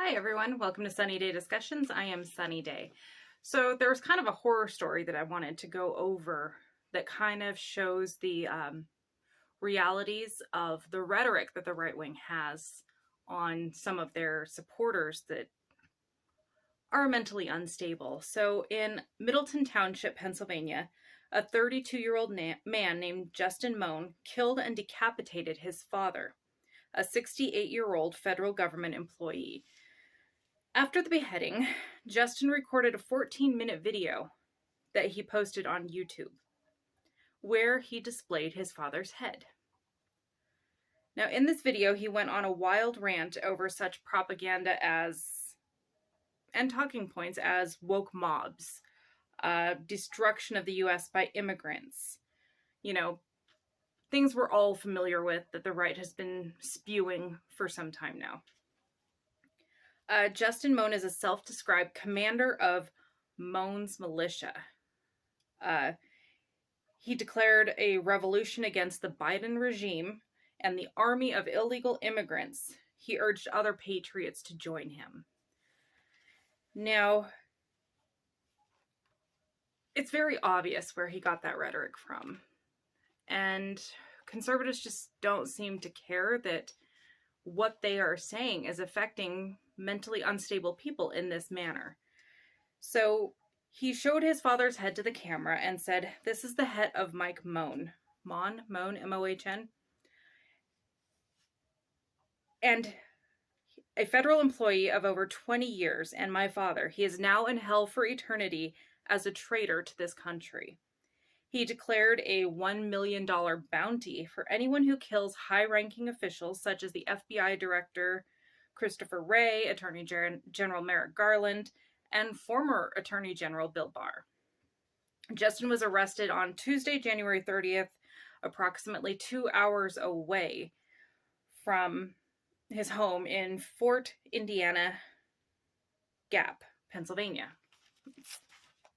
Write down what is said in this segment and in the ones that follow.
Hi everyone, welcome to Sunny Day Discussions. I am Sunny Day. So there's kind of a horror story that I wanted to go over that kind of shows the realities of the rhetoric that the right wing has on some of their supporters that are mentally unstable. So in Middleton Township, Pennsylvania, a 32-year-old man named Justin Moan killed and decapitated his father, a 68-year-old federal government employee. After the beheading, Justin recorded a 14-minute video that he posted on YouTube, where he displayed his father's head. Now, in this video, he went on a wild rant over such propaganda and talking points as woke mobs, destruction of the U.S. by immigrants, things we're all familiar with that the right has been spewing for some time now. Justin Moan is a self-described commander of Moan's militia. He declared a revolution against the Biden regime and the army of illegal immigrants. He urged other patriots to join him. Now, it's very obvious where he got that rhetoric from. And conservatives just don't seem to care that what they are saying is affecting mentally unstable people in this manner. So he showed his father's head to the camera and said, "This is the head of Mike Moan." Moan, M-O-H-N. And a federal employee of over 20 years, and my father, he is now in hell for eternity as a traitor to this country. He declared a $1 million bounty for anyone who kills high-ranking officials such as the FBI Director Christopher Wray, Attorney General Merrick Garland, and former Attorney General Bill Barr. Justin was arrested on Tuesday, January 30th, approximately 2 hours away from his home in Fort Indiana Gap, Pennsylvania.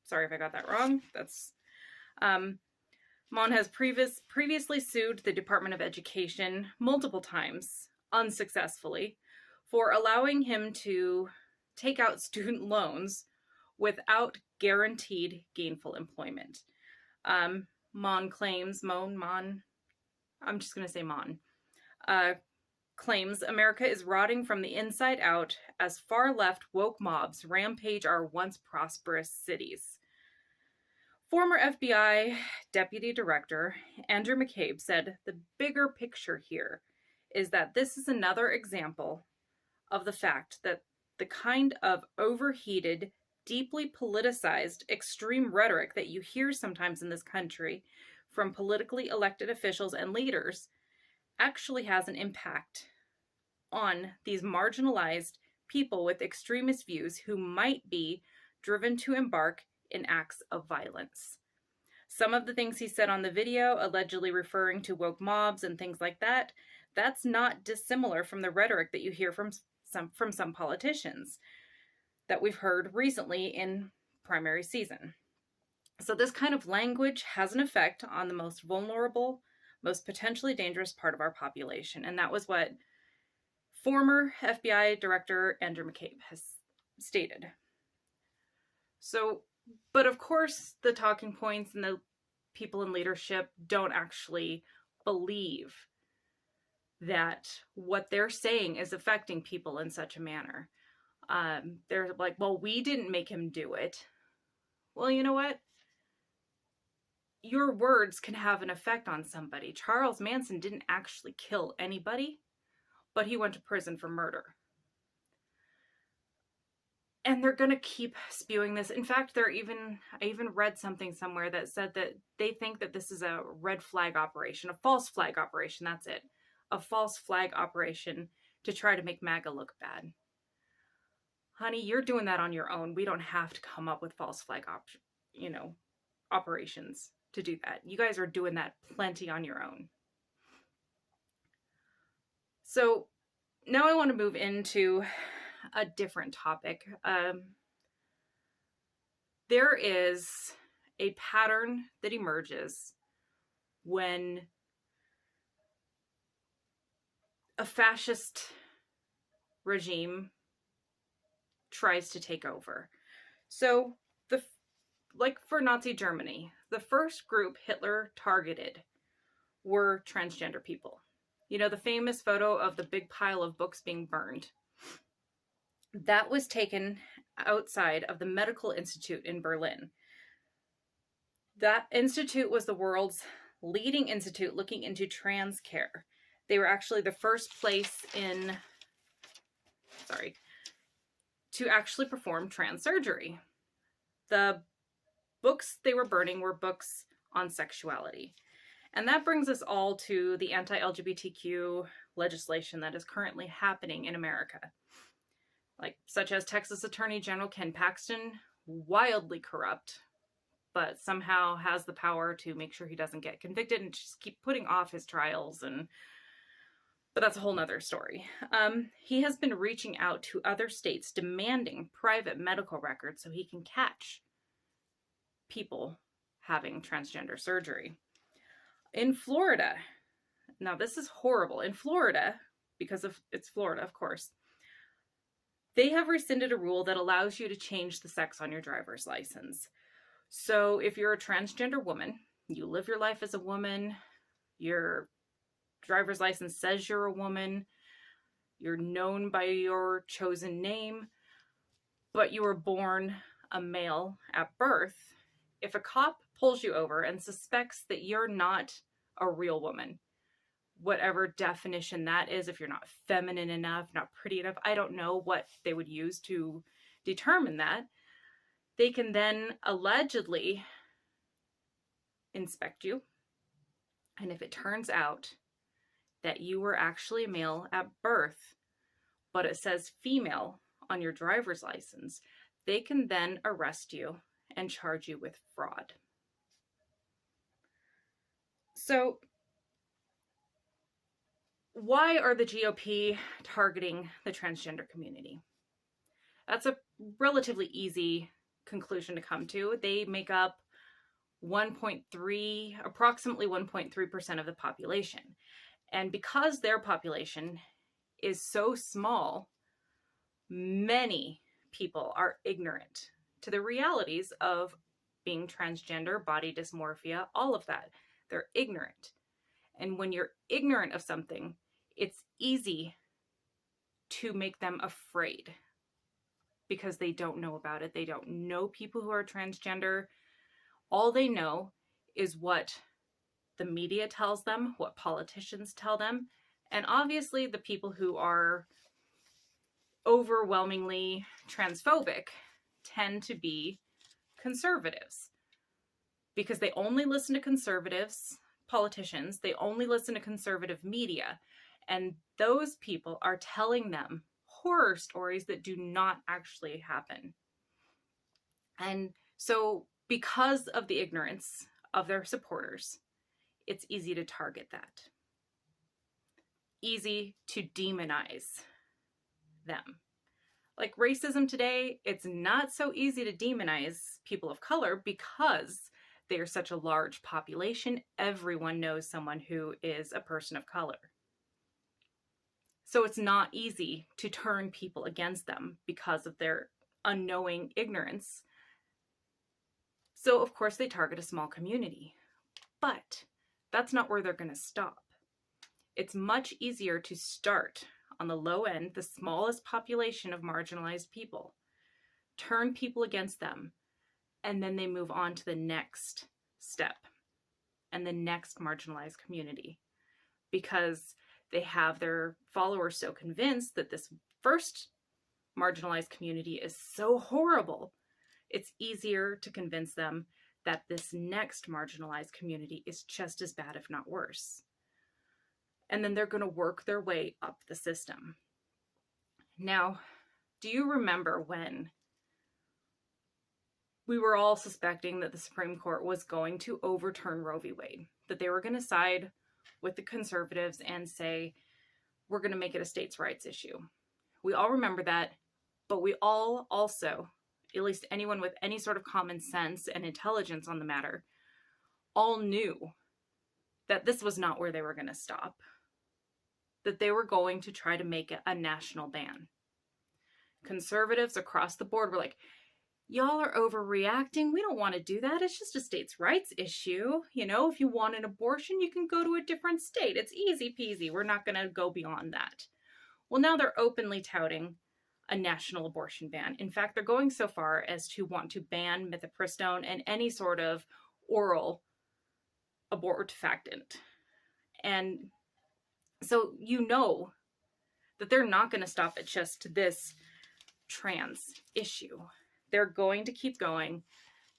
Sorry if I got that wrong. Moan has previously sued the Department of Education multiple times, unsuccessfully, for allowing him to take out student loans without guaranteed gainful employment. Moan claims, I'm just going to say Moan, claims America is rotting from the inside out as far-left woke mobs rampage our once prosperous cities. Former FBI Deputy Director Andrew McCabe said the bigger picture here is that this is another example of the fact that the kind of overheated, deeply politicized, extreme rhetoric that you hear sometimes in this country from politically elected officials and leaders actually has an impact on these marginalized people with extremist views who might be driven to embark in acts of violence. Some of the things he said on the video, allegedly referring to woke mobs and things like that, that's not dissimilar from the rhetoric that you hear from some politicians that we've heard recently in primary season. So this kind of language has an effect on the most vulnerable, most potentially dangerous part of our population. And that was what former FBI Director Andrew McCabe has stated. So, but of course, the talking points and the people in leadership don't actually believe that what they're saying is affecting people in such a manner. They're like, well, we didn't make him do it. Well, you know what? Your words can have an effect on somebody. Charles Manson didn't actually kill anybody, but he went to prison for murder. And they're going to keep spewing this. In fact, I even read something somewhere that said that they think that this is a red flag operation, a false flag operation, that's it. A false flag operation to try to make MAGA look bad. Honey, you're doing that on your own. We don't have to come up with false flag operations to do that. You guys are doing that plenty on your own. So now I want to move into a different topic. There is a pattern that emerges when a fascist regime tries to take over. So, like for Nazi Germany, the first group Hitler targeted were transgender people. You know, the famous photo of the big pile of books being burned. That was taken outside of the Medical Institute in Berlin. That institute was the world's leading institute looking into trans care. They were actually the first place to actually perform trans surgery. The books they were burning were books on sexuality. And that brings us all to the anti-LGBTQ legislation that is currently happening in America. Like, such as Texas Attorney General Ken Paxton, wildly corrupt, but somehow has the power to make sure he doesn't get convicted and just keep putting off his trials. But that's a whole nother story. He has been reaching out to other states demanding private medical records so he can catch people having transgender surgery. In Florida, now this is horrible. In Florida, because it's Florida, of course, they have rescinded a rule that allows you to change the sex on your driver's license. So if you're a transgender woman, you live your life as a woman, your driver's license says you're a woman, you're known by your chosen name, but you were born a male at birth, if a cop pulls you over and suspects that you're not a real woman, whatever definition that is, if you're not feminine enough, not pretty enough, I don't know what they would use to determine that, they can then allegedly inspect you. And if it turns out that you were actually a male at birth, but it says female on your driver's license, they can then arrest you and charge you with fraud. So, why are the GOP targeting the transgender community? That's a relatively easy conclusion to come to. They make up approximately 1.3% of the population. And because their population is so small, many people are ignorant to the realities of being transgender, body dysmorphia, all of that. They're ignorant. And when you're ignorant of something, it's easy to make them afraid because they don't know about it. They don't know people who are transgender. All they know is what the media tells them, what politicians tell them, and obviously the people who are overwhelmingly transphobic tend to be conservatives because they only listen to conservatives, politicians, they only listen to conservative media, and those people are telling them horror stories that do not actually happen. And so because of the ignorance of their supporters, it's easy to target that. Easy to demonize them. Like racism today, it's not so easy to demonize people of color because they are such a large population. Everyone knows someone who is a person of color. So it's not easy to turn people against them because of their unknowing ignorance. So of course they target a small community. But that's not where they're going to stop. It's much easier to start on the low end, the smallest population of marginalized people, turn people against them, and then they move on to the next step and the next marginalized community because they have their followers so convinced that this first marginalized community is so horrible. It's easier to convince them that this next marginalized community is just as bad, if not worse. And then they're going to work their way up the system. Now, do you remember when we were all suspecting that the Supreme Court was going to overturn Roe v. Wade? That they were going to side with the conservatives and say, we're going to make it a states' rights issue. We all remember that, but we all also, at least anyone with any sort of common sense and intelligence on the matter, all knew that this was not where they were going to stop. That they were going to try to make it a national ban. conservatives across the board were like, y'all are overreacting. We don't want to do that. It's just a states' rights issue. You know, if you want an abortion, you can go to a different state. It's easy peasy. We're not going to go beyond that. Well, now they're openly touting a national abortion ban. In fact, they're going so far as to want to ban mifepristone and any sort of oral abortifacient. And so you know that they're not going to stop at just this trans issue. They're going to keep going,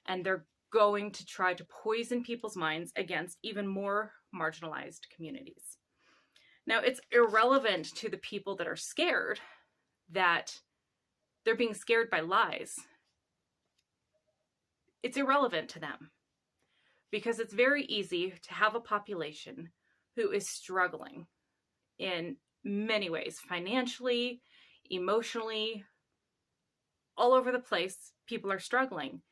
and they're going to try to poison people's minds against even more marginalized communities. Now, it's irrelevant to the people that are scared that they're being scared by lies. It's irrelevant to them because it's very easy to have a population who is struggling in many ways, financially, emotionally, all over the place. People are struggling.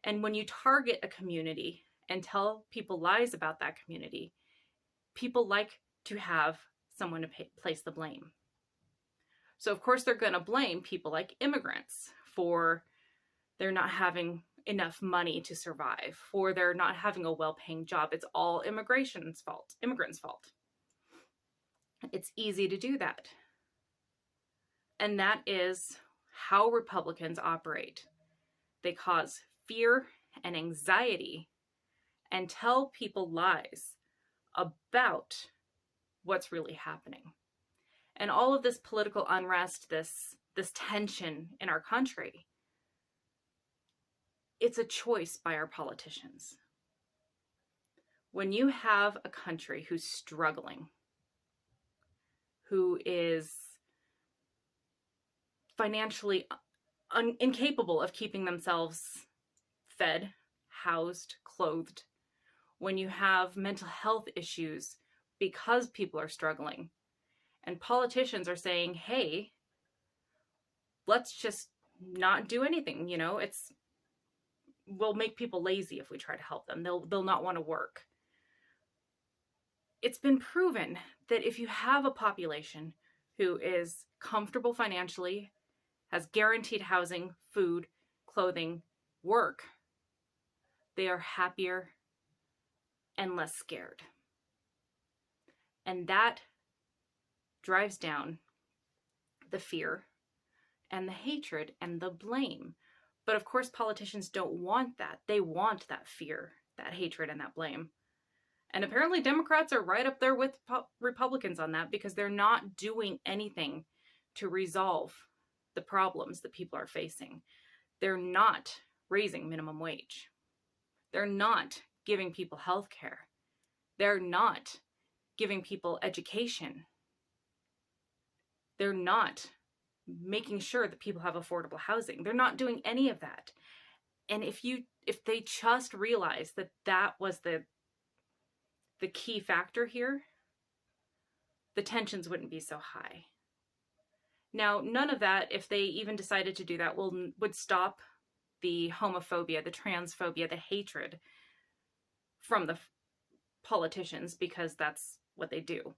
And when you target a community and tell people lies about that community, people like to have someone to place the blame. So of course they're going to blame people like immigrants for they're not having enough money to survive, for they're not having a well-paying job. It's all immigrants' fault. It's easy to do that. And that is how Republicans operate. They cause fear and anxiety and tell people lies about what's really happening. And all of this political unrest, this tension in our country, it's a choice by our politicians. When you have a country who's struggling, who is financially incapable of keeping themselves fed, housed, clothed, when you have mental health issues because people are struggling, and politicians are saying, hey, let's just not do anything, you know, we'll make people lazy if we try to help them. They'll not want to work. It's been proven that if you have a population who is comfortable financially, has guaranteed housing, food, clothing, work, they are happier and less scared. And that drives down the fear and the hatred and the blame. But of course, politicians don't want that. They want that fear, that hatred, and that blame. And apparently Democrats are right up there with Republicans on that because they're not doing anything to resolve the problems that people are facing. They're not raising minimum wage. They're not giving people health care. They're not giving people education. They're not making sure that people have affordable housing. They're not doing any of that. And if they just realized that that was the key factor here, the tensions wouldn't be so high. Now, none of that, if they even decided to do that, would stop the homophobia, the transphobia, the hatred from the politicians, because that's what they do.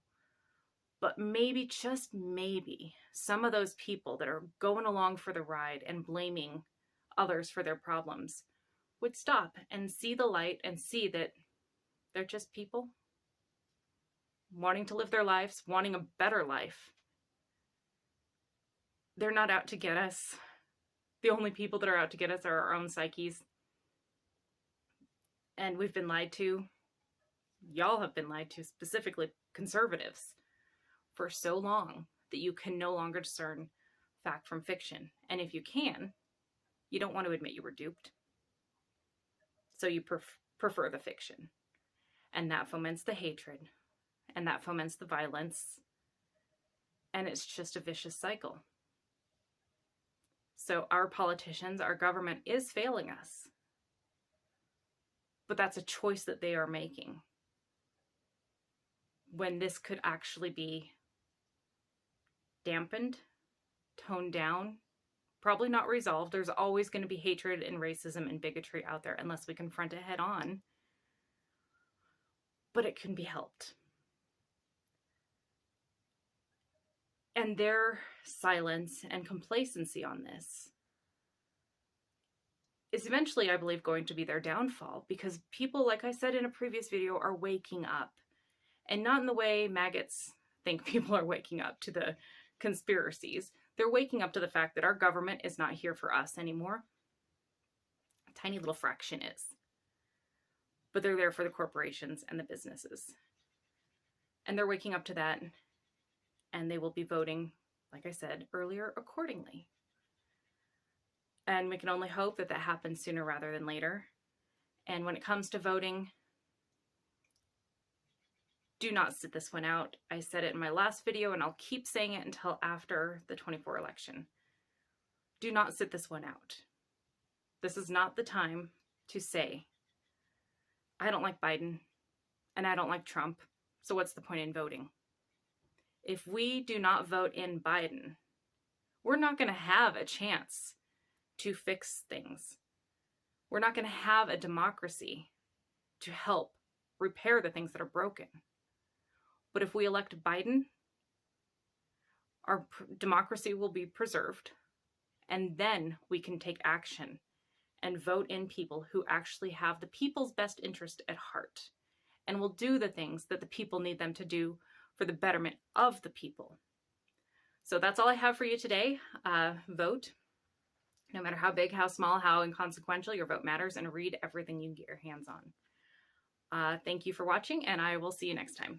But maybe, just maybe, some of those people that are going along for the ride and blaming others for their problems would stop and see the light and see that they're just people wanting to live their lives, wanting a better life. They're not out to get us. The only people that are out to get us are our own psyches. And we've been lied to. Y'all have been lied to, specifically conservatives, for so long that you can no longer discern fact from fiction. And if you can, you don't want to admit you were duped. So you prefer the fiction. And that foments the hatred. And that foments the violence. And it's just a vicious cycle. So our politicians, our government is failing us. But that's a choice that they are making, when this could actually be dampened, toned down, probably not resolved. There's always going to be hatred and racism and bigotry out there unless we confront it head on. But it can be helped. And their silence and complacency on this is eventually, I believe, going to be their downfall, because people, like I said in a previous video, are waking up. And not in the way maggots think people are waking up to the conspiracies. They're waking up to the fact that our government is not here for us anymore. A tiny little fraction is. But they're there for the corporations and the businesses. And they're waking up to that, and they will be voting, like I said earlier, accordingly. And we can only hope that that happens sooner rather than later. And when it comes to voting, do not sit this one out. I said it in my last video, and I'll keep saying it until after the 24 election. Do not sit this one out. This is not the time to say, I don't like Biden, and I don't like Trump, so what's the point in voting? If we do not vote in Biden, we're not going to have a chance to fix things. We're not going to have a democracy to help repair the things that are broken. But if we elect Biden, our democracy will be preserved, and then we can take action and vote in people who actually have the people's best interest at heart and will do the things that the people need them to do for the betterment of the people. So that's all I have for you today. Vote. No matter how big, how small, how inconsequential, your vote matters, and read everything you can get your hands on. Thank you for watching, and I will see you next time.